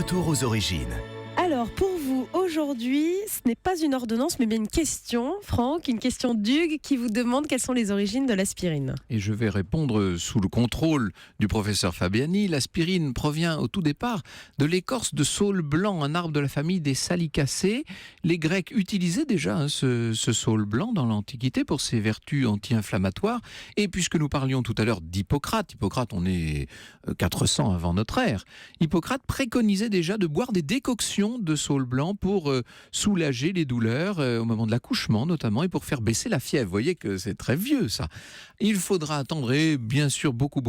Retour aux origines. Alors, pour vous, aujourd'hui, ce n'est pas une ordonnance, mais bien une question, Franck, une question d'Hugues qui vous demande quelles sont les origines de l'aspirine. Et je vais répondre sous le contrôle du professeur Fabiani. L'aspirine provient au tout départ de l'écorce de saule blanc, un arbre de la famille des salicacées. Les Grecs utilisaient déjà ce saule blanc dans l'Antiquité pour ses vertus anti-inflammatoires. Et puisque nous parlions tout à l'heure d'Hippocrate, on est 400 avant notre ère, Hippocrate préconisait déjà de boire des décoctions de saule blanc pour soulager les douleurs au moment de l'accouchement notamment et pour faire baisser la fièvre. Vous voyez que c'est très vieux ça. Il faudra attendre et bien sûr beaucoup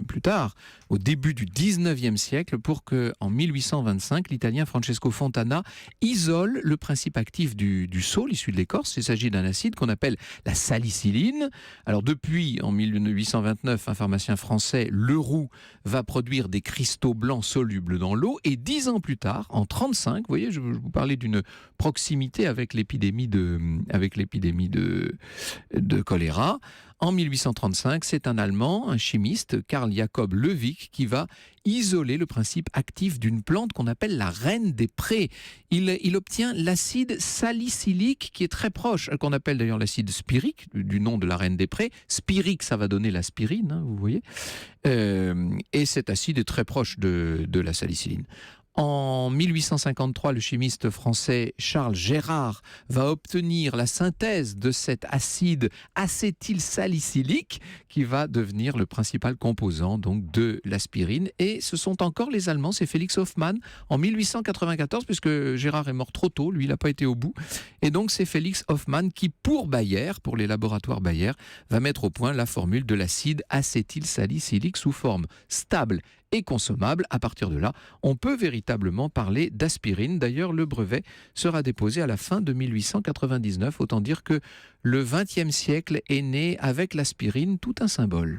plus tard, au début du 19e siècle, pour que en 1825 l'Italien Francesco Fontana isole le principe actif du saule issu de l'écorce. Il s'agit d'un acide qu'on appelle la salicyline. Alors depuis en 1829, un pharmacien français, Leroux, va produire des cristaux blancs solubles dans l'eau et 10 ans plus tard, en 1935, vous voyez, je vous parlais d'une proximité avec l'épidémie de choléra. En 1835, c'est un Allemand, un chimiste, Carl Jacob Lewig, qui va isoler le principe actif d'une plante qu'on appelle la reine des prés. Il obtient l'acide salicylique qui est très proche, qu'on appelle d'ailleurs l'acide spirique, du nom de la reine des prés. Spirique, ça va donner l'aspirine, hein, vous voyez. Et cet acide est très proche de la salicyline. En 1853, le chimiste français Charles Gérard va obtenir la synthèse de cet acide acétylsalicylique qui va devenir le principal composant donc de l'aspirine. Et ce sont encore les Allemands, c'est Félix Hoffmann en 1894, puisque Gérard est mort trop tôt, lui il n'a pas été au bout. Et donc c'est Félix Hoffmann qui, pour Bayer, pour les laboratoires Bayer, va mettre au point la formule de l'acide acétylsalicylique sous forme stable et consommable. À partir de là, on peut véritablement parler d'aspirine. D'ailleurs, le brevet sera déposé à la fin de 1899. Autant dire que le XXe siècle est né avec l'aspirine, tout un symbole.